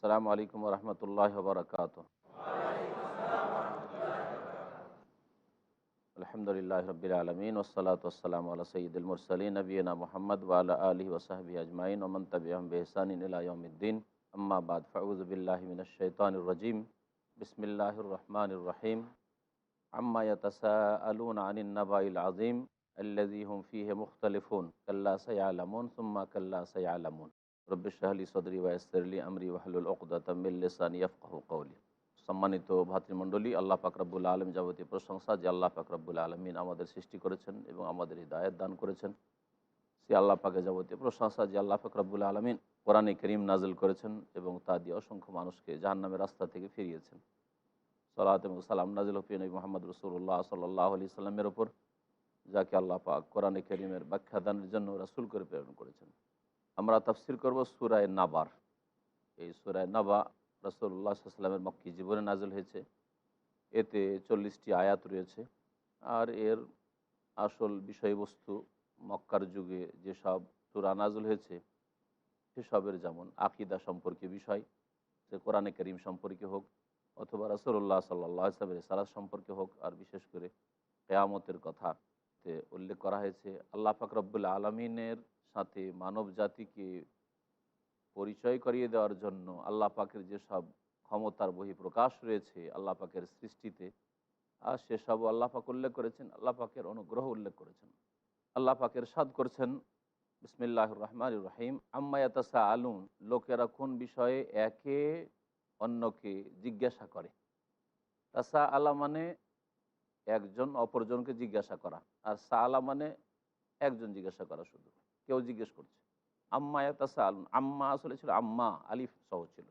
আসসালামু আলাইকুম রহমতুল্লাহ বরকাত। আলহামদুলিল্লাহ রবিল আলমিন ওসলাত ওসালাম আলা সঈদুল মুরসালিন নবীনা মোহাম্মদ ওয়ালা আলিহি ওসাহবি আজমাইন ওমান তাবিআহুম বিইহসানিন ইলা ইয়াউমিদ্দিন। আম্মা বাদ, ফাউযু বিল্লাহি মিনাশ শাইতানির রাজিম। বিসমিল্লাহির রহমানির রহিম। আম্মা ইয়াতাসাআলুনা আনিন নাবাইল আযীম আল্লাযী হুম ফীহি মুখতালিফুন কাল্লা সায়ালামুন সুম্মা কাল্লা সায়ালামুন। রব্বি ইশরাহ লি সাদরি ওয়া ইয়াসসির লি আমরি ওয়াহলুল উকদাতাম মিন লিসানি ইয়াফকাহু কওলি। সম্মানিত ভাতৃমণ্ডলী, আল্লাহ পাক রব্বুল আলম যাবতীয় প্রশংসা যে আল্লাহ পাক রব্বুল আলমিন আমাদের সৃষ্টি করেছেন এবং আমাদের হিদায়াত দান করেছেন। সে আল্লাহ পাকে যাবতীয় প্রশংসা যে আল্লাহ পাক রব্বুল আলমিন কোরআনে করিম নাজিল করেছেন এবং তা দিয়ে অসংখ্য মানুষকে জাহান্নামের রাস্তা থেকে ফিরিয়েছেন। সালাত এবং সালাম নাজিল হফি নবী মোহাম্মদ রসুল্লাহ সাল্লাহ আলি সাল্লামের ওপর, যাকে আল্লাহ পাক কোরআনে করিমের ব্যাখ্যাদানের জন্য রাসূল করে প্রেরণ করেছেন। আমরা তাফসির করব সূরা নাবার। এই সূরা নাবা রাসূলুল্লাহ সাল্লাল্লাহু আলাইহি ওয়াসাল্লামের মক্কি জীবনে নাজিল হয়েছে। এতে 40টি আয়াত রয়েছে। আর এর আসল বিষয়বস্তু মক্কার যুগে যেসব সূরা নাজিল হয়েছে সেসবের, যেমন আকিদা সম্পর্কে বিষয়, সে কোরআনে কারীম সম্পর্কে হোক অথবা রাসূলুল্লাহ সাল্লাল্লাহু আলাইহি ওয়াসাল্লামের রিসালাত সম্পর্কে হোক, আর বিশেষ করে কিয়ামতের কথাতে উল্লেখ করা হয়েছে। আল্লাহ পাক রব্বুল আলামিনের সাথে মানব জাতিকে পরিচয় করিয়ে দেওয়ার জন্য আল্লাহ পাকের যেসব ক্ষমতার বহিঃপ্রকাশ রয়েছে আল্লাহ পাকের সৃষ্টিতে, আর সেসবও আল্লাহ পাক উল্লেখ করেছেন, আল্লাহ পাকের অনুগ্রহ উল্লেখ করেছেন। আল্লাহ পাক ইরশাদ করছেন, বিসমিল্লাহির রহমানির রহিম, আম্মা ইয়াতাসাআলুন, লোকেরা কোন বিষয়ে একে অন্যকে জিজ্ঞাসা করে। তাসা আলা মানে একজন অপরজনকে জিজ্ঞাসা করা, আর সাআলা মানে একজন জিজ্ঞাসা করা, শুধু কেউ জিজ্ঞেস করছে। আম্মা ইয়াতাসাআলুন, আম্মা আসলে ছিল আম্মা, আলিফ সহ ছিল।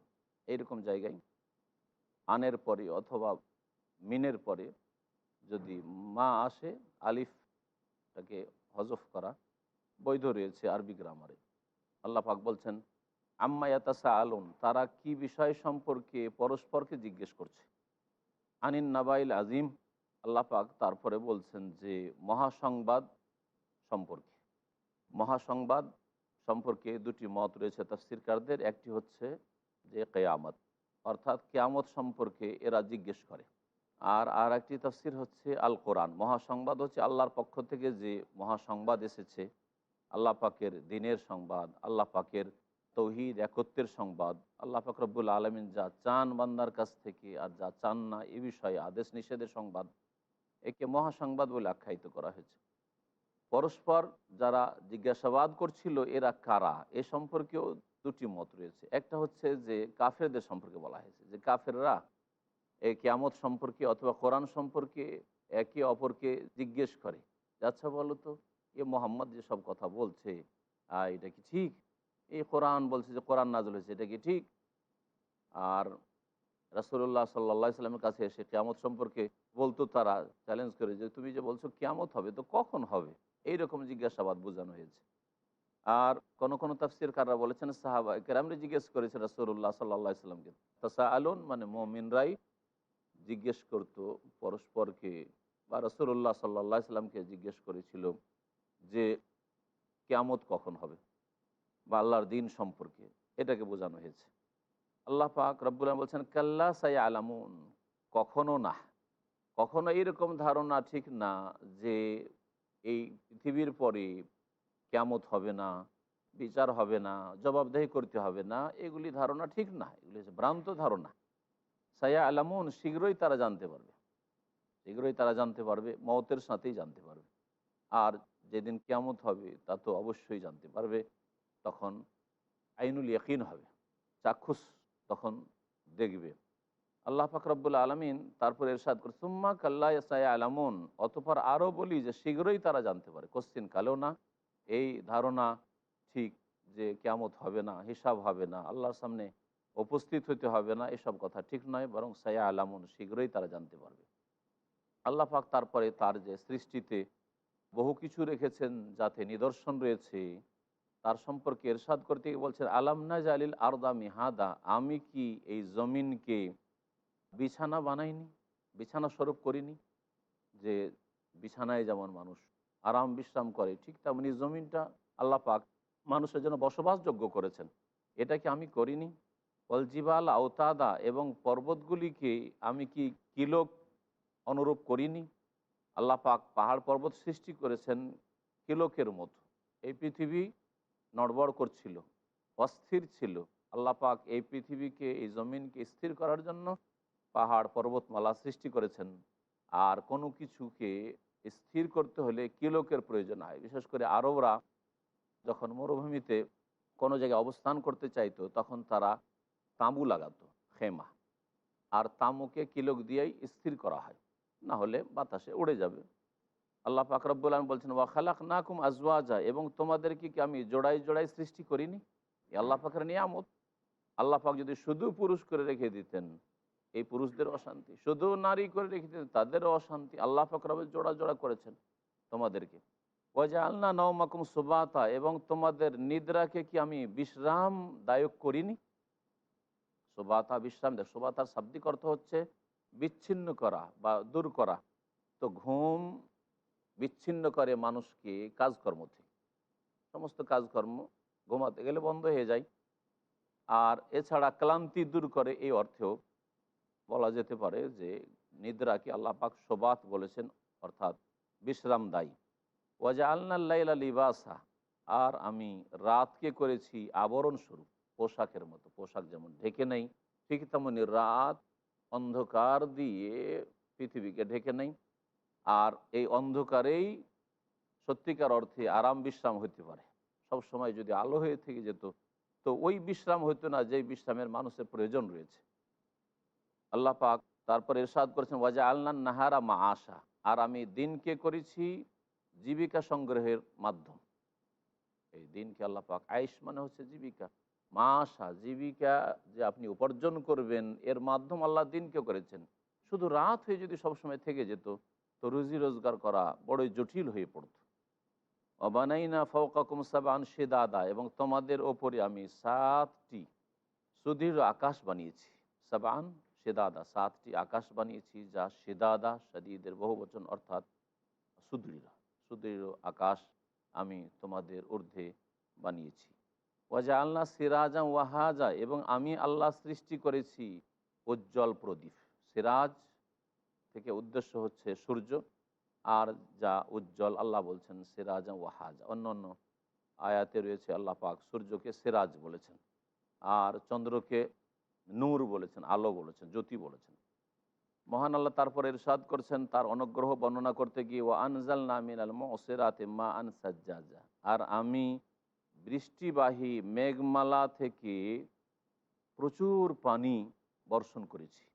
এইরকম জায়গায় আনের পরে অথবা মিনের পরে যদি মা আসে, আলিফটাকে হজফ করা বৈধ রয়েছে আরবি গ্রামারে। আল্লাহ পাক বলছেন, আম্মা ইয়াতাসাআলুন, তারা কি বিষয় সম্পর্কে পরস্পরকে জিজ্ঞেস করছে। আনিন নাবাইল আজিম, আল্লাহ পাক তারপরে বলছেন যে মহাসংবাদ সম্পর্কে। মহাসংবাদ সম্পর্কে দুটি মত রয়েছে তাফসীরকারদের। একটি হচ্ছে যে কিয়ামত, অর্থাৎ কিয়ামত সম্পর্কে এরা জিজ্ঞেস করে। আর একটি তাফসীর হচ্ছে আল কোরআন। মহাসংবাদ হচ্ছে আল্লাহর পক্ষ থেকে যে মহাসংবাদ এসেছে, আল্লাহ পাকের দ্বীনের সংবাদ, আল্লাহ পাকের তৌহিদ একত্বের সংবাদ, আল্লাহ পাক রব্বুল আলমিন যা চান বান্দার কাছ থেকে আর যা চান না এ বিষয়ে আদেশ নিষেধের সংবাদ, একে মহাসংবাদ বলে আখ্যায়িত করা হয়েছে। পরস্পর যারা জিজ্ঞাসাবাদ করছিল এরা কারা, এ সম্পর্কেও দুটি মত রয়েছে। একটা হচ্ছে যে কাফেরদের সম্পর্কে বলা হয়েছে যে কাফেররা এই কিয়ামত সম্পর্কে অথবা কোরআন সম্পর্কে একে অপরকে জিজ্ঞেস করে, আচ্ছা বলো তো, এ মোহাম্মদ যেসব কথা বলছে এটা কি ঠিক? এই কোরআন বলছে যে কোরআন নাযিল হয়েছে, এটা কি ঠিক? আর রাসূলুল্লাহ সাল্লাল্লাহু আলাইহি সাল্লামের কাছে এসে কিয়ামত সম্পর্কে বলতো তারা, চ্যালেঞ্জ করে যে তুমি যে বলছো কিয়ামত হবে, তো কখন হবে? এইরকম জিজ্ঞাসাবাদ বোঝানো হয়েছে। আর কোন কোন তাফসীরকাররা বলেছেন সাহাবায়ে কেরামরা জিজ্ঞেস করেছে রাসূলুল্লাহ সাল্লাল্লাহু আলাইহি সাল্লামকে। তাসাআলুন মানে মুমিনরাই জিজ্ঞেস করত পরস্পরকে, বা রাসূলুল্লাহ সাল্লাল্লাহু আলাইহি সাল্লামকে জিজ্ঞেস করেছিল যে কিয়ামত কখন হবে বা আল্লাহর দ্বীন সম্পর্কে। এটাকে বোঝানো হয়েছে। আল্লাহ পাক রব্বুল আলামিন বলছেন, কাল্লা সায়ালামুন, কখনো না, কখনো এরকম ধারণা ঠিক না যে এই পৃথিবীর পরে কিয়ামত হবে না, বিচার হবে না, জবাবদেহি করতে হবে না, এগুলি ধারণা ঠিক না, এগুলি হচ্ছে ভ্রান্ত ধারণা। সায়া আলামুন, শীঘ্রই তারা জানতে পারবে, শীঘ্রই তারা জানতে পারবে, মওতের সাথেই জানতে পারবে। আর যেদিন কিয়ামত হবে তা তো অবশ্যই জানতে পারবে, তখন আইনুল ইয়াকিন হবে, চাক্ষুষ তখন দেখবে। আল্লাহ পাক রব্বুল আলামিন তারপরে ইরশাদ করে, সুম্মা কাল্লা সায়া আলামুন, অতঃপর আরও বলি যে শীঘ্রই তারা জানতে পারে, কোশ্চিন কালেও না। এই ধারণা ঠিক যে কিয়ামত হবে না, হিসাব হবে না, আল্লাহর সামনে উপস্থিত হতে হবে না, এসব কথা ঠিক নয়, বরং সায়া আলামুন, শীঘ্রই তারা জানতে পারবে। আল্লাহ পাক তারপরে তার যে সৃষ্টিতে বহু কিছু রেখেছেন যাতে নিদর্শন রয়েছে, তার সম্পর্কে ইরশাদ করতে গিয়ে বলছেন, আলাম নাজআলিল আরদা মিহাদা, আমি কি এই জমিনকে বিছানা বানাইনি, বিছানা স্বরূপ করিনি? যে বিছানায় যেমন মানুষ আরাম বিশ্রাম করে, ঠিক তেমনি জমিনটা আল্লাহ পাক মানুষের জন্য বসবাসযোগ্য করেছেন। এটা কি আমি করিনি? অলজিবাল আওতাদা, এবং পর্বতগুলিকে আমি কি কিলক অনুরূপ করিনি। আল্লাহ পাক পাহাড় পর্বত সৃষ্টি করেছেন কিলকের মতো। এই পৃথিবী নড়বড় করছিল, অস্থির ছিল। আল্লাহ পাক এই পৃথিবীকে, এই জমিনকে স্থির করার জন্য পাহাড় পর্বতমালা সৃষ্টি করেছেন। আর কোনো কিছুকে স্থির করতে হলে কিলকের প্রয়োজন হয়। বিশেষ করে আরবরা যখন মরুভূমিতে কোনো জায়গায় অবস্থান করতে চাইতো, তখন তারা তাঁবু লাগাতো, খেমা। আর তাঁবুকে কিলক দিয়েই স্থির করা হয়, না হলে বাতাসে উড়ে যাবে। আল্লাহ পাক রব্বুল আলামিন বলছেন, ওয়া খালাকনাকুম আজওয়াজা, এবং তোমাদেরকে কি আমি জোড়ায় জোড়ায় সৃষ্টি করিনি। এই আল্লাহ পাকের নিয়ামত। আল্লাহ পাক যদি শুধু পুরুষ করে রেখে দিতেন, এই পুরুষদের অশান্তি, শুধু নারী করে রেখে দিতেন, তাদেরও অশান্তি। আল্লাহ পাক রব্বুল জোড়া জোড়া করেছেন তোমাদেরকে। ওয়াজআলনা নাওমাকুম সুবাতা, এবং তোমাদের নিদ্রাকে কি আমি বিশ্রামদায়ক করিনি। সুবাতা বিশ্রাম দেয়। সুবাতার শাব্দিক অর্থ হচ্ছে বিচ্ছিন্ন করা বা দূর করা। তো ঘুম বিচ্ছিন্ন করে মানুষকে কাজকর্ম থেকে। সমস্ত কাজকর্ম ঘুমাতে গেলে বন্ধ হয়ে যায়। আর এছাড়া ক্লান্তি দূর করে, এই অর্থেও বলা যেতে পারে যে নিদ্রাকে আল্লাহ পাক সোবাত বলেছেন, অর্থাৎ বিশ্রামদায়ী। ওয়াজআলনাল-লাইলা লিবাসা, আর আমি রাতকে করেছি আবরণ স্বরূপ, পোশাকের মতো। পোশাক যেমন ঢেকে নেই, ঠিক তেমনি রাত অন্ধকার দিয়ে পৃথিবীকে ঢেকে নেই। আর এই অন্ধকারেই সত্যিকার অর্থে আরাম বিশ্রাম হতে পারে। সব সময় যদি আলো হয়ে থেকে যেত, তো ওই বিশ্রাম হতো না যেই বিশ্রামের মানুষের প্রয়োজন রয়েছে। আল্লাহ পাক তারপর ইরশাদ করেছেন, ওয়াজা আলনান নাহারা মা আশা, আর আমি দিনকে করেছি জীবিকা সংগ্রহের মাধ্যম। এই দিনকে আল্লাহ পাক, আইশ মানে হচ্ছে জীবিকা, মা আশা জীবিকা যে আপনি উপার্জন করবেন, এর মাধ্যম আল্লাহ দিনকে করেছেন। শুধু রাত হয়ে যদি সবসময় থেকে যেত, তো রুজি রোজগার করা বড়ই জটিল হয়ে পড়ত। অবানাইনা ফওকাকুম সাবআন শিদাদা, এবং তোমাদের ওপরে আমি 7টি সুদৃঢ় আকাশ বানিয়েছি। সাবআন শিদাদা, 7টি আকাশ বানিয়েছি, যা শিদাদা শাদীদের বহুবচন, অর্থাৎ সুদৃঢ়। সুদৃঢ় আকাশ আমি তোমাদের ঊর্ধ্বে বানিয়েছি। ওয়াজআলনা সিরাজা ওয়াহাজা, এবং আমি আল্লাহ সৃষ্টি করেছি উজ্জ্বল প্রদীপ। সিরাজ থেকে উদ্দেশ্য হচ্ছে সূর্য, আর যা উজ্জ্বল, আল্লাহ বলছেন সিরাজা ওয়াহাজা। অন্য অন্য আয়াতে রয়েছে আল্লাহ পাক সূর্যকে সিরাজ বলেছেন, আর চন্দ্রকে নূর বলেছেন, আলো বলেছেন, জ্যোতি বলেছেন। মহান আল্লাহ তারপর ইরশাদ করছেন তার অনুগ্রহ বর্ণনা করতে গিয়ে, ওয়া আনজালনা মিনাল মুসিরাতি মাআন সাজ্জাজা, আর আমি বৃষ্টিবাহী মেঘমালা থেকে প্রচুর পানি বর্ষণ করেছি।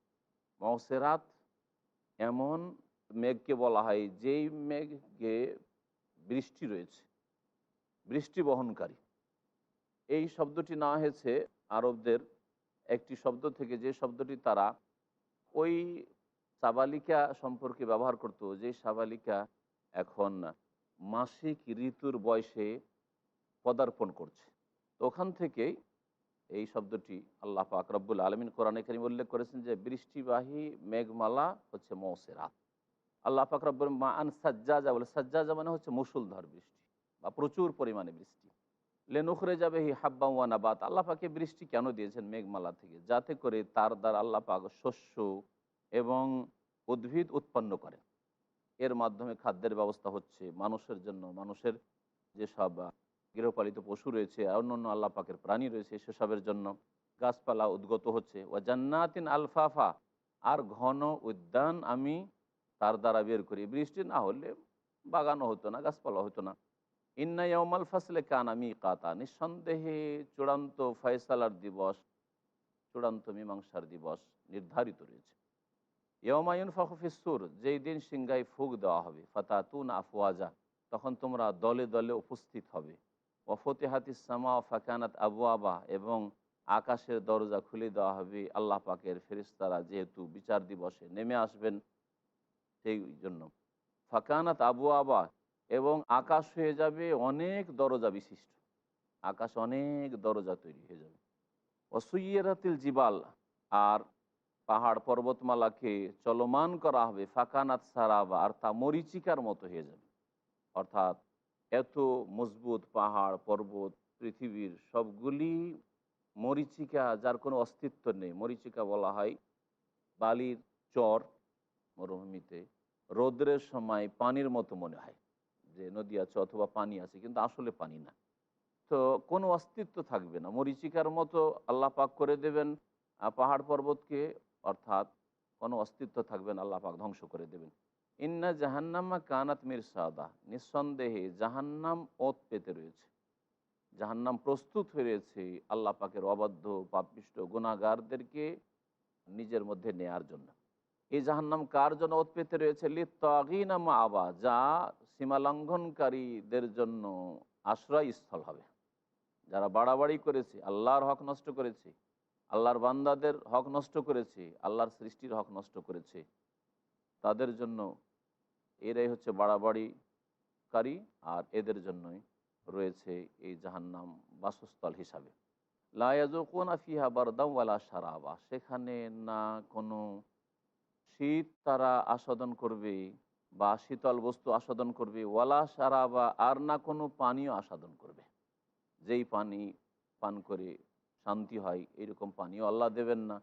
মুসিরাত এমন মেঘকে বলা হয় যেই মেঘে বৃষ্টি রয়েছে, বৃষ্টি বহনকারী। এই শব্দটি নেওয়া হয়েছে আরবদের একটি শব্দ থেকে, যে শব্দটি তারা ওই সাবালিকা সম্পর্কে ব্যবহার করত, যে সাবালিকা এখন মাসিক ঋতুর বয়সে পদার্পণ করছে। তো ওখান থেকেই এই শব্দটি আল্লাহ পাক রব্বুল আলামিন কোরআনে কারীমে উল্লেখ করেছেন যে বৃষ্টিবাহী মেঘমালা হচ্ছে মুসিরাত। আল্লাহ পাক রব্বুল মাআন সাজ্জাজা বলে, সাজ্জাজা মানে হচ্ছে মুষলধার বৃষ্টি বা প্রচুর পরিমাণে বৃষ্টি। লেনুখরিজা বিহি হাব্বান ওয়া নাবাত, আল্লাহ পাকে বৃষ্টি কেন দিয়েছেন মেঘমালা থেকে? যাতে করে তার দ্বারা আল্লাহ পাক শস্য এবং উদ্ভিদ উৎপন্ন করেন। এর মাধ্যমে খাদ্যের ব্যবস্থা হচ্ছে মানুষের জন্য, মানুষের যেসব গৃহপালিত পশু রয়েছে, অন্য অন্য আল্লাহ পাকের প্রাণী রয়েছে, সেসবের জন্য গাছপালা উদ্গত হচ্ছে। ওয়া জান্নাতিন আলফাফা, আর ঘন উদ্যান আমি তার দ্বারা বের করি। বৃষ্টি না হলে বাগানও হতো না, গাছপালা হতো না। ইন্না ইয়াউমাল ফাসলে কানা মিকাতা, নিঃসন্দেহে চূড়ান্ত ফয়সালার দিবস, চূড়ান্ত মীমাংসার দিবস নির্ধারিত রয়েছে। ইয়াউমা ইউনফাখু ফিস-সূর, যেই দিন সিংহায় ফুঁক দেওয়া হবে। ফাতাতুনা আফওয়াজা, তখন তোমরা দলে দলে উপস্থিত হবে। ওয়া ফুতিহাতিস সামাউ ফাকানাত আবওয়াবা, এবং আকাশের দরজা খুলে দেওয়া হবে। আল্লাহ পাকের ফেরেশতারা যেহেতু বিচার দিবসে নেমে আসবেন, সেই জন্য ফাকানাত আবওয়াবা, এবং আকাশ হয়ে যাবে অনেক দরজা বিশিষ্ট। আকাশ অনেক দরজা তৈরি হয়ে যাবে। ওয়াসুইয়ারাতিল জিবাল, আর পাহাড় পর্বতমালাকে চলমান করা হবে। ফাকানাত সারাবা, আর তা মরিচিকার মতো হয়ে যাবে। অর্থাৎ এত মজবুত পাহাড় পর্বত পৃথিবীর সবগুলি মরীচিকা যার কোনো অস্তিত্ব নেই, মরীচিকা বলা হয় বালির চর মরুভূমিতে, রৌদ্রের সময় পানির মতো মনে হয় যে নদী আছে অথবা পানি আছে, কিন্তু আসলে পানি না। তো কোনো অস্তিত্ব থাকবে না, মরীচিকার মতো আল্লাহ পাক করে দেবেন পাহাড় পর্বতকে, অর্থাৎ কোনো অস্তিত্ব থাকবে না, আল্লাহ পাক ধ্বংস করে দেবেন। ইন্না জাহান্নামা কানাত মিরসাদা, নিঃসন্দেহে জাহান্নাম ওত পেতে রয়েছে, জাহান্নাম প্রস্তুত হয়ে রয়েছে আল্লাহ পাকের অবাধ্য পাপিষ্ট গুনাহগারদেরকে নিজের মধ্যে নেয়ার জন্য। এই জাহান্নাম কার জন্য ওত পেতে রয়েছে? লিত্তাগিনা মাআবা, যা সীমালঙ্ঘনকারীদের জন্য আশ্রয়স্থল হবে। যারা বাড়াবাড়ি করেছে, আল্লাহর হক নষ্ট করেছে, আল্লাহর বান্দাদের হক নষ্ট করেছে, আল্লাহর সৃষ্টির হক নষ্ট করেছে, তাদের জন্য এরাই হচ্ছে বাড়াবাড়িকারী, আর এদের জন্যই রয়েছে এই জাহান্নাম বাসস্থল হিসাবে। লা ইয়াযুকুনা ফিহা বারদাম ওয়ালা শারাবা, সেখানে না কোনো শীত তারা আস্বাদন করবে বা শীতল বস্তু আস্বাদন করবে, ওয়ালা শারাবা, আর না কোনো পানীয় আস্বাদন করবে। যেই পানি পান করে শান্তি হয় এরকম পানিও আল্লাহ দেবেন না।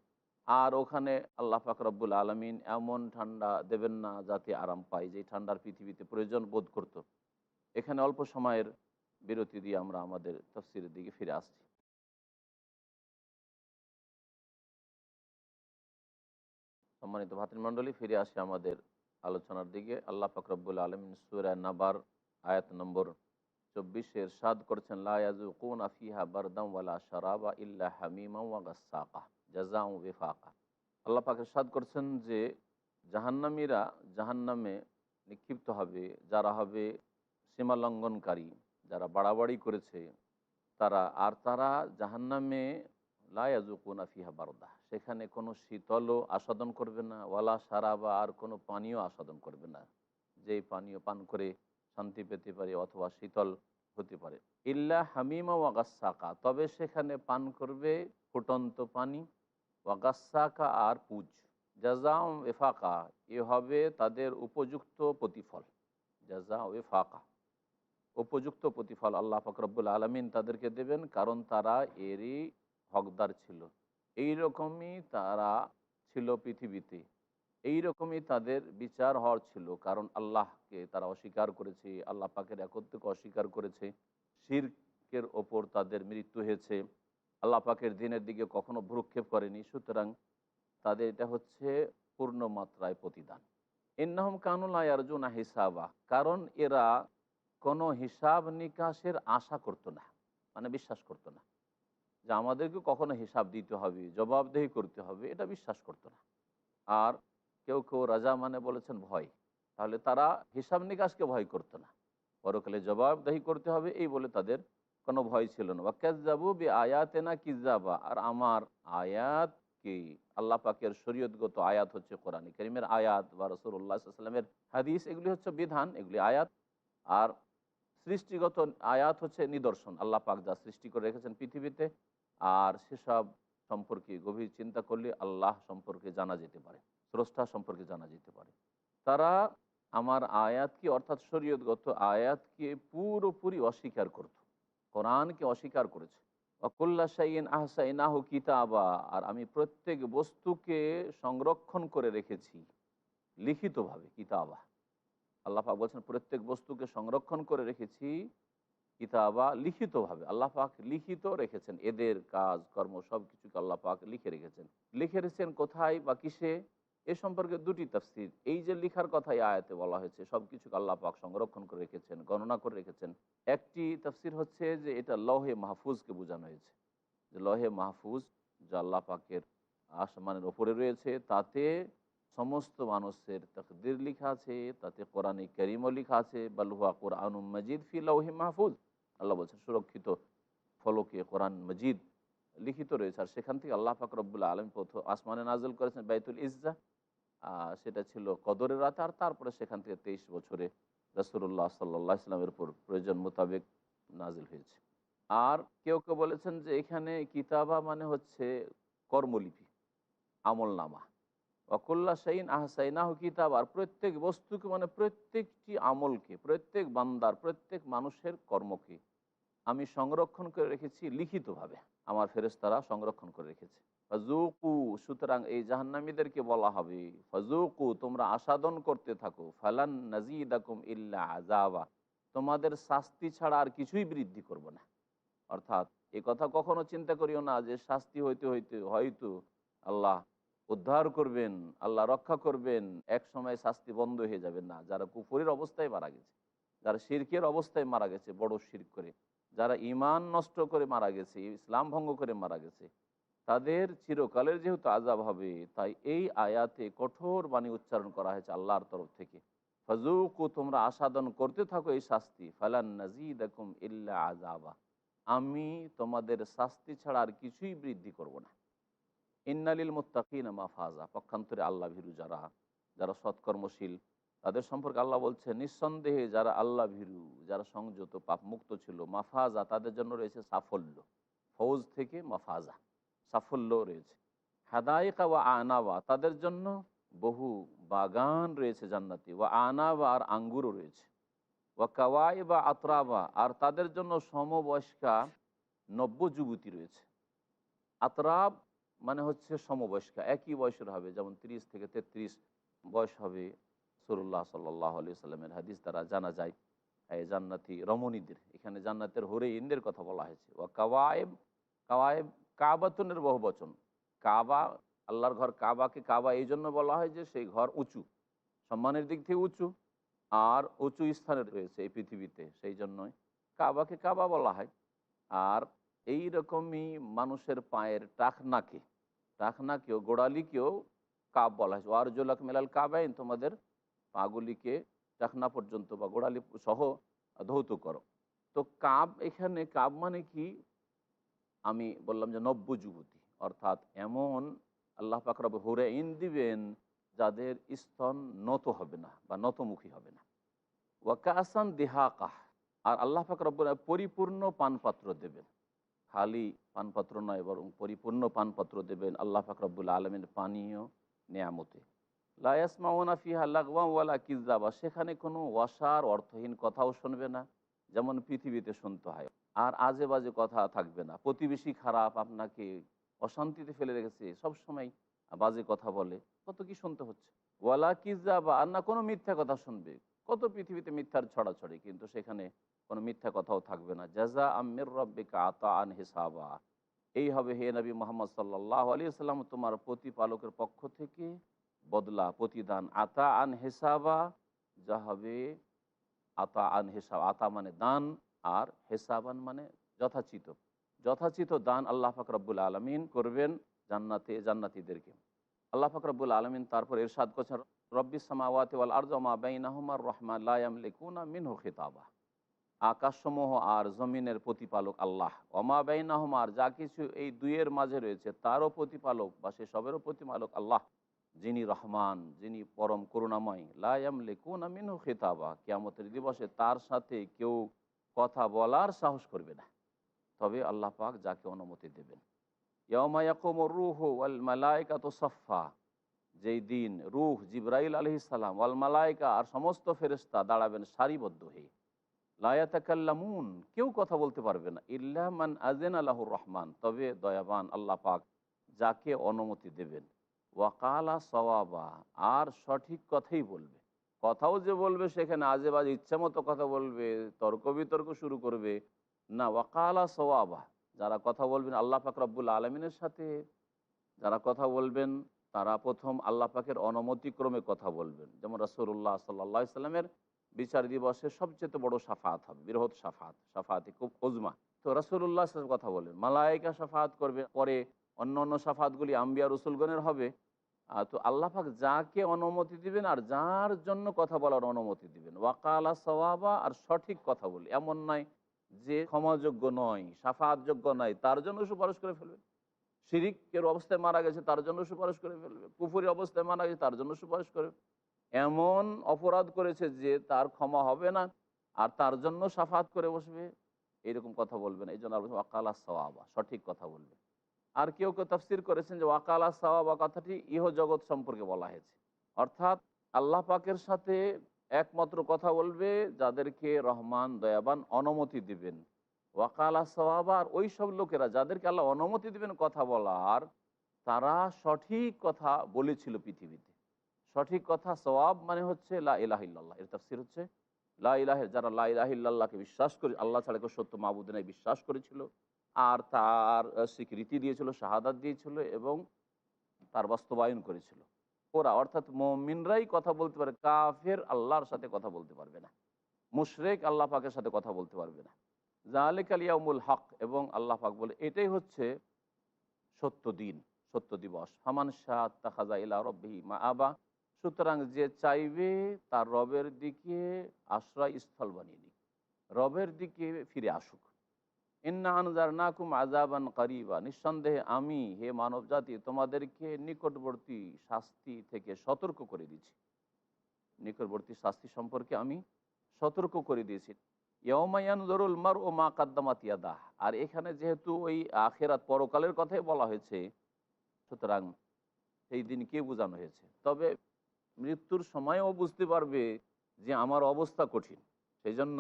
আর ওখানে আল্লাহ পাক রব্বুল আলমিন এমন ঠান্ডা দেবেন না যাতে আরাম পায়, যে ঠান্ডার পৃথিবীতে প্রয়োজন বোধ করত। এখানে অল্প সময়ের বিরতি দিয়ে আমরা আমাদের তাফসীরের দিকে ফিরে আসছি। সম্মানিত ভাতৃমণ্ডলী, ফিরে আসি আমাদের আলোচনার দিকে। আল্লাহ পাক রব্বুল আলমিন সূরা নাবার আয়াত নম্বর 24 ইরশাদ করেছেন, লা ইয়াযুকুনা ফিহা বারদাম ওয়ালা শারাবা ইল্লা হামিমা ওয়া গাসসাকা জাযাউ বিফাকা। আল্লাহ পাক ইরশাদ করছেন যে জাহান্নামীরা জাহান্নামে নিক্ষিপ্ত হবে, যারা হবে সীমালঙ্ঘনকারী, যারা বাড়াবাড়ি করেছে তারা জাহান্নামে লা ইয়াযুকুনা ফিহা বারদা, সেখানে কোনো শীতলও আস্বাদন করবে না, ওয়ালা শারাবা, আর কোনো পানীয় আস্বাদন করবে না, যেই পানীয় পান করে শান্তি পেতে পারে অথবা শীতল হতে পারে। ইল্লা হামিমা ওয়া গাসসাকা, তবে সেখানে পান করবে ফুটন্ত পানি, ওয়া গাসসাকা, আর পুজ। জাযাউ ওয়াফাকা, এ হবে তাদের উপযুক্ত প্রতিফল। জাযাউ ওয়াফাকা, উপযুক্ত প্রতিফল আল্লাহ পাক রব্বুল আলমিন তাদেরকে দেবেন, কারণ তারা এরই হকদার ছিল। এই রকমই তারা ছিল পৃথিবীতে, এই রকমই তাদের বিচার হওয়ার ছিল, কারণ আল্লাহকে তারা অস্বীকার করেছে, আল্লাহ পাকের একত্বকে অস্বীকার করেছে, শিরকের ওপর তাদের মৃত্যু হয়েছে, আল্লাহ পাকের দিনের দিকে কখনো ভ্রুক্ষেপ করেনি। সুতরাং তাদের এটা হচ্ছে পূর্ণ মাত্রায় প্রতিদান। ইন্নাহুম কানু লা ইয়ারজুনা হিসাবা, কারণ এরা কোনো হিসাব নিকাশের আশা করতো না, মানে বিশ্বাস করতো না যে আমাদেরকে কখনো হিসাব দিতে হবে, জবাবদেহি করতে হবে, এটা বিশ্বাস করতো না। আর কেউ কেউ রাজা মানে বলেছেন ভয়, তাহলে তারা হিসাব নিকাশকে ভয় করতো না, পরকালে জবাবদেহি করতে হবে এই বলে তাদের কোনো ভয় ছিল না। বা কাযযাবু বি আয়াতিনা কিযাবা, আর আমার আয়াত কি, আল্লাহ পাকের শরীয়তগত আয়াত হচ্ছে কোরআন কারীমের আয়াত বা রাসূলুল্লাহ সাল্লাল্লাহু আলাইহি ওয়াসাল্লামের হাদিস, এগুলি হচ্ছে বিধান, এগুলি আয়াত। আর সৃষ্টিগত আয়াত হচ্ছে নিদর্শন, আল্লাহ পাক যা সৃষ্টি করে রেখেছেন পৃথিবীতে, আর সেসব সম্পর্কে গভীর চিন্তা করলে আল্লাহ সম্পর্কে জানা যেতে পারে, স্রষ্টা সম্পর্কে জানা যেতে পারে। তারা আমার আয়াতকে, অর্থাৎ শরীয়তগত আয়াতকে পুরোপুরি অস্বীকার করত, কোরআনকে অস্বীকার করেছে। ওয়াকুল্লা শাইইন আহসাইনাহু কিতাবা, আর আমি প্রত্যেক বস্তুকে সংরক্ষণ করে রেখেছি লিখিতভাবে। কিতাবা, আল্লাহ পাক বলছেন প্রত্যেক বস্তুকে সংরক্ষণ করে রেখেছি কিতাবা, লিখিতভাবে। আল্লাহ পাক লিখিত রেখেছেন, এদের কাজ কর্ম সব কিছুকে আল্লাহ পাক লিখে রেখেছেন। লিখে রেখেছেন কোথায় বা কিসে, এ সম্পর্কে দুটি তাফসীর। এই যে লিখার কথাই আয়াতে বলা হয়েছে, সব কিছুকে আল্লাহ পাক সংরক্ষণ করে রেখেছেন, গণনা করে রেখেছেন। একটি তাফসীর হচ্ছে যে এটা লৌহে মাহফুজকে বোঝানো হয়েছে, যে লৌহে মাহফুজ যা আল্লাহ পাকের আসমানের ওপরে রয়েছে, তাতে সমস্ত মানুষের তাকদীর লেখা আছে, তাতে কোরআনে কারীমও লেখা আছে। বাল হুয়া কুরআনুম মাজিদ ফি লাউহি মাহফুজ, আল্লাহ বলছেন সুরক্ষিত ফলকে কোরআন মজিদ লিখিত রয়েছে। আর সেখান থেকে আল্লাহ পাক রব্বুল আলামিন প্রথম আসমানে নাজিল করেছেন বাইতুল ইজ্জা, সেটা ছিল কদরের রাত। আর তারপরে সেখান থেকে 23 বছরে রাসূলুল্লাহ সাল্লাল্লাহু আলাইহি ওয়াসাল্লামের উপর প্রয়োজন মোতাবেক নাজিল হয়েছে। আর কেউ কেউ বলেছেন যে এখানে কিতাবা মানে হচ্ছে কর্মলিপি, আমলনামা। ওয়াকুল্লা শাইইন আহসাইনাহু কিতাবা, আর প্রত্যেক বস্তুকে মানে প্রত্যেকটি আমলকে, প্রত্যেক বান্দার, প্রত্যেক মানুষের কর্মকে আমি সংরক্ষণ করে রেখেছি লিখিতভাবে। আমার ফেরেশতারা সংরক্ষণ করে রেখেছে। ফাজুকু, সুতরাং এই জাহান্নামীদেরকে বলা হবে, ফাজুকু, তোমরা আস্বাদন করতে থাকো, ফালান নাজিদাকুম ইল্লা আযাবা, তোমাদের শাস্তি ছাড়া আর কিছুই বৃদ্ধি করব না। অর্থাৎ এই কথা কখনো চিন্তা করিও না যে শাস্তি হইতে হইতে হয়তো আল্লাহ উদ্ধার করবেন, আল্লাহ রক্ষা করবেন, এক সময় শাস্তি বন্ধ হয়ে যাবে না। যারা কুফরের অবস্থায় মারা গেছে, যারা শিরকের অবস্থায় মারা গেছে, বড় শিরক করে, যারা ঈমান নষ্ট করে মারা গেছে, ইসলাম ভঙ্গ করে মারা গেছে, তাদের চিরকালের যেহেতু আযাব হবে, তাই এই আয়াতে কঠোর বাণী উচ্চারণ করা হয়েছে আল্লাহর তরফ থেকে। ফাজুকু, তোমরা আস্বাদন করতে থাকো এই শাস্তি, ফালান নাজিদাকুম ইল্লা আযাবা, আমি তোমাদের শাস্তি ছাড়া আর কিছুই বৃদ্ধি করব না। ইন্নালিল মুত্তাকিনা মাফাজা, পক্ষান্তরে আল্লাহ ভীরু যারা, যারা সৎকর্মশীল, তাদের সম্পর্কে আল্লাহ বলছে, নিঃসন্দেহে যারা আল্লাহ ভীরু, যারা সংযত পাপমুক্ত ছিল, মাফাজা, তাদের জন্য রয়েছে সাফল্য। ফৌজ থেকে মাফাজা, সাফল্য রয়েছে। হাদাইকা ওয়া আনাবা, তাদের জন্য বহু বাগান রয়েছে জান্নাতি, ওয়া আনাবা, আর আঙ্গুরও রয়েছে। ওয়া কাওয়াই বা আতরাবা, আর তাদের জন্য সমবয়স্কা নব্য যুবতী রয়েছে। আতরাব মানে হচ্ছে সমবয়স্কা, একই বয়সের হবে, যেমন 30 থেকে 33 বয়স হবে। রাসূলুল্লাহ সাল্লাল্লাহু আলাইহি সাল্লামের হাদিস দ্বারা জানা যায় এই জান্নাতি রমণীদের, এখানে জান্নাতের হুরাইনদের কথা বলা হয়েছে। ওয়া কাওয়ায়েব, কাওয়ায়েব কাবাতুনের বহু বচন। কাবা, আল্লাহর ঘর কাবাকে কাবা এই জন্য বলা হয় যে সেই ঘর উঁচু, সম্মানের দিক থেকে উঁচু, আর উঁচু স্থানে রয়েছে এই পৃথিবীতে, সেই জন্যই কাবাকে কাবা বলা হয়। আর এই রকমই মানুষের পায়ের টাকনাকেও গোড়ালিকেও কাব বলা হয়েছে। ওয়ারজুলাক মিনাল কাবাইন, তোমাদের পাগুলিকে টাকনা পর্যন্ত বা গোড়ালি সহ ধৌত করো। তো কাব, এখানে কাব মানে কি, আমি বললাম যে নব্য যুবতী, অর্থাৎ এমন আল্লাহ পাক রব হুরাইন দিবেন যাদের স্তন নত হবে না বা নতমুখী হবে না। ওয়াকাসান দিহাকাহ, আর আল্লাহ পাক রব্বুল পরিপূর্ণ পানপাত্র দেবেন, খালি পানপাত্র নয় বরং পরিপূর্ণ পানপাত্র দেবেন আল্লাহ পাক রব্বুল আলমিন পানীয় নেয়ামতে। লা ইয়াসমাউনা ফিহা লাগওয়া ওয়ালা কিযাবা, সেখানে কোনো ওয়াসার অর্থহীন কথাও শুনবে না, যেমন পৃথিবীতে শুনতে হয়। আর আজে বাজে কথা থাকবে না। প্রতিবেশী খারাপ, আপনাকে অশান্তিতে ফেলে রেখেছে, সবসময় বাজে কথা বলে, কত কি শুনতে হচ্ছে। ওয়ালা কিযাবা, আর না কোনো মিথ্যা কথা শুনবে। কত পৃথিবীতে মিথ্যার ছড়াছড়ি, কিন্তু সেখানে কোনো মিথ্যা কথাও থাকবে না। জাযা আমির রব্বিকা আতাআন হিসাবা, এই হবে হে নবী মুহাম্মদ সাল্লাল্লাহু আলাইহি ওয়াসাল্লাম, তোমার প্রতিপালকের পক্ষ থেকে বদলা, প্রতিদান। আতা আন হেসাবা, যা হবে আতা আন হেসাব, আতা মানে দান, আর হেসাবান মানে যথাচিত, যথাচিত দান আল্লাহ পাক রব্বুল আলমিন করবেন জান্নাতীদেরকে। আল্লাহ পাক রব্বুল আলমিন তারপর ইরশাদ করছেন, রব্বিস সামাওয়াতি ওয়াল আরদি ওয়া মা বাইনাহুমা আর-রাহমান লা ইয়ামলিকুনা মিনহু খিতাবা, আকাশসমূহ আর জমিনের প্রতিপালক আল্লাহ, ওমা বাইনাহুমা, আর যা কিছু এই দুইয়ের মাঝে রয়েছে তারও প্রতিপালক বা সেসবেরও প্রতিপালক আল্লাহ, যিনি রহমান, যিনি পরম করুণাময়। লা ইয়ামলিকুনা মিনহু খিতাবা, কিয়ামতের দিবসে তার সাথে কেউ কথা বলার সাহস করবে না, তবে আল্লাহ পাক যাকে অনুমতি দেবেন। ইয়াউমা ইয়াকুমুর রূহু ওয়াল মালাইকাতু সাফফা, যেই দিন রূহ জিবরাইল আলাইহিস সালাম, ওয়াল মালাইকা, আর সমস্ত ফেরেশতা দাঁড়াবেন সারিবদ্ধ হয়ে। লা ইয়াতাকাল্লামুন, কেউ কথা বলতে পারবে না, ইল্লা মান আযিনা লাহুর রহমান, তবে দয়াবান আল্লাহ পাক যাকে অনুমতি দেবেন। ওয়াকালা সওয়াবা, আর সঠিক কথাই বলবে। কথাও যে বলবে সেখানে আজে বাজে ইচ্ছা মতো কথা বলবে, তর্ক বিতর্ক শুরু করবে না। ওয়াকালা সওয়াবা, যারা কথা বলবেন আল্লাহ পাক রব্বুল আলমিনের সাথে, যারা কথা বলবেন তারা প্রথম আল্লাহ পাকের অনুমতিক্রমে কথা বলবেন। যেমন রাসূলুল্লাহ সাল্লাল্লাহু আলাইহি সাল্লামের বিচার দিবসে সবচেয়ে বড় শাফাত হবে, বৃহৎ শাফাত, শাফাতে খুব উজমা। তো রাসূলুল্লাহ সাল্লাল্লাহু আলাইহি ওয়াসাল্লাম কথা বলবেন, মালায়েকা শাফাত করবে, পরে অন্য অন্য শাফাতগুলি আম্বিয়া রসুলগণের হবে। তো আল্লাহ পাক যাকে অনুমতি দিবেন আর যার জন্য কথা বলার অনুমতি দিবেন। ওয়াকালা সওয়াবা, আর সঠিক কথা বলি, এমন নয় যে ক্ষমাযোগ্য নয়, শাফাতযোগ্য নয় তার জন্য সুপারিশ করে ফেলবেন। শিরিকের অবস্থায় মারা গেছে তার জন্য সুপারিশ করে ফেলবে, কুফরি অবস্থায় মারা গেছে তার জন্য সুপারিশ করে, এমন অপরাধ করেছে যে তার ক্ষমা হবে না আর তার জন্য শাফাত করে বসবে, এইরকম কথা বলবেন। এই জন্য ওয়াকালা সওয়াবা, সঠিক কথা বলবে। আর কেউ কেউ তাফসির করেছেন যে ওয়াকালা সাওয়াবা কথাটি ইহ জগৎ সম্পর্কে বলা হয়েছে, অর্থাৎ আল্লাহ পাকের সাথে একমাত্র কথা বলবে যাদেরকে রহমান দয়াবান অনুমতি দিবেন। ওয়াকালা সওয়াবার ওই সব লোকেরা যাদেরকে আল্লাহ অনুমতি দেবেন কথা বলার, তারা সঠিক কথা বলেছিল পৃথিবীতে। সঠিক কথা সওয়াব মানে হচ্ছে লা ইলাহা ইল্লাল্লাহ, এর তাফসীর হচ্ছে লা ইলাহা, যারা লা ইলাহা ইল্লাল্লাহকে বিশ্বাস করে, আল্লাহ ছাড়া কেউ সত্য মাবুদ নাই বিশ্বাস করেছিল, আর তার স্বীকৃতি দিয়েছিল, শাহাদাত দিয়েছিল এবং তার বাস্তবায়ন করেছিল। ওরা অর্থাৎ মুমিনরাই কথা বলতে পারে, কাফের আল্লাহর সাথে কথা বলতে পারবে না, মুশরিক আল্লাহ পাকের সাথে কথা বলতে পারবে না। যালিকাল ইয়াউমুল হক, এবং আল্লাহ পাক বলে এটাই হচ্ছে সত্য দিন, সত্য দিবস। ফামান শাআ আত্তাখাযা ইলা রাব্বিহি মাআবা, সুতরাং যে চাইবে তার রবের দিকে আশ্রয়স্থল বানিয়ে নিক, রবের দিকে ফিরে আসুক। ইন্না আনজারনাকুম আযাবান করিবা, নিঃসন্দেহে আমি হে মানব জাতি তোমাদেরকে নিকটবর্তী শাস্তি থেকে সতর্ক করে দিয়েছি। নিকটবর্তী শাস্তি সম্পর্কে আমি সতর্ক করে দিয়েছি। ইয়াউমা ইয়ানজুরুল মারউ মা কাদ্দামাত ইয়াদাহ, আর এখানে যেহেতু ওই আখিরাত পরকালের কথাই বলা হয়েছে, সুতরাং সেই দিনকে বোঝানো হয়েছে। তবে মৃত্যুর সময়ও বুঝতে পারবে যে আমার অবস্থা কঠিন, সেই জন্য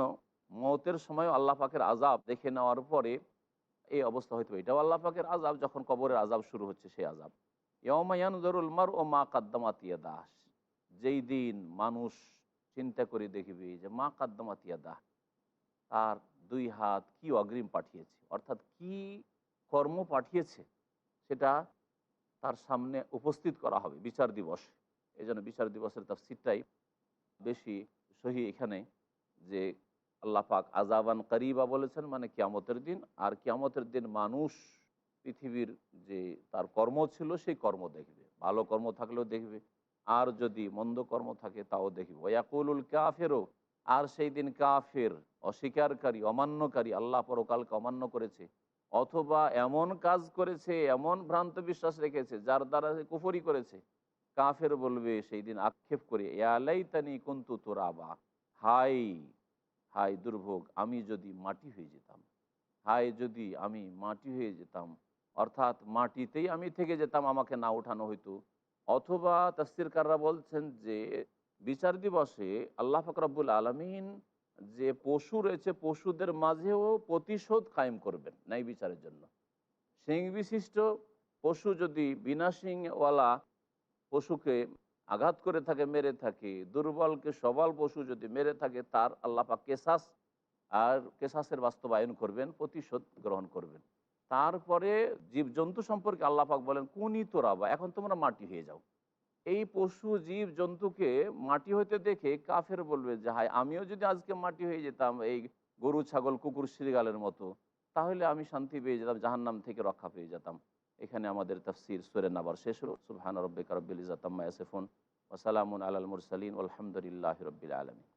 মওতের সময়ও আল্লাহ পাকের আযাব দেখে নেওয়ার পরে এই অবস্থা হয়তো এটাও আল্লাহ পাকের আযাব, যখন কবরের আযাব শুরু হচ্ছে সেই আযাব। ইয়াউমা ইয়ানজুরুল মারউ মা কাদ্দামাত ইয়াদাহ, যেই দিন মানুষ চিন্তা করে দেখবে যে মা কাদ্দামাত ইয়াদাহ, তার দুই হাত কি অগ্রিম পাঠিয়েছে, অর্থাৎ কি কর্ম পাঠিয়েছে, সেটা তার সামনে উপস্থিত করা হবে বিচার দিবস। এই জন্য বিচার দিবসের তাফসীরটাই বেশি সহি এখানে, যে আল্লাহ পাক আযাবান করিবা বলেছেন, মানে কিয়ামতের দিন। আর কিয়ামতের দিন মানুষ পৃথিবীর যে তার কর্ম ছিল সেই কর্ম দেখবে, ভালো কর্ম থাকলেও দেখবে, আর যদি মন্দ কর্ম থাকে তাও দেখবে। ওয়াকুলুল কাফেরও, আর সেই দিন কাফের, অস্বীকারী, অমান্যকারী, আল্লাহ পরকালকে অমান্য করেছে অথবা এমন কাজ করেছে, এমন ভ্রান্ত বিশ্বাস রেখেছে যার দ্বারা সে কুফরি করেছে, কাফের বলবে সেই দিন আক্ষেপ করে, ইয়া লাইতানি কুনতু তুরাবা, হাই হাই দুর্ভোগ, আমি যদি মাটি হয়ে যেতাম, হায় যদি আমি মাটি হয়ে যেতাম, অর্থাৎ মাটিতেই আমি থেকে যেতাম, আমাকে না উঠানো হইতো। অথবা তাফসীরকাররা বলছেন যে বিচার দিবসে আল্লাহ পাক রব্বুল আলামিন যে পশু রয়েছে, পশুদের মাঝেও প্রতিশোধ কায়েম করবেন ন্যায় বিচারের জন্য। শিং বিশিষ্ট পশু যদি বিনা শিংওয়ালা পশুকে আঘাত করে থাকে, মেরে থাকে, দুর্বলকে সবল পশু যদি মেরে থাকে, তার আল্লাহ পাক কেসাস, আর কেসাসের বাস্তবায়ন করবেন, প্রতিশোধ গ্রহণ করবেন। তারপরে জীবজন্তু সম্পর্কে আল্লাহ পাক বলেন কুনি তোরাবা, এখন তোমরা মাটি হয়ে যাও। এই পশু জীব জন্তুকে মাটি হইতে দেখে কাফের বলবে যে হায়, আমিও যদি আজকে মাটি হয়ে যেতাম এই গরু ছাগল কুকুর শ্রীগালের মতো, তাহলে আমি শান্তি পেয়ে যেতাম, জাহান্নাম থেকে রক্ষা পেয়ে যেতাম। এখানে আমাদের তাফসীর সূরা নাবার শেষ হলো। সুবহান রাব্বিকা রাব্বিল ইজ্জাতি আম্মা ইয়াসিফুন ওয়া সালামুন আলাল মুরসালিন ওয়ালহামদুলিল্লাহি রাব্বিল আলামিন।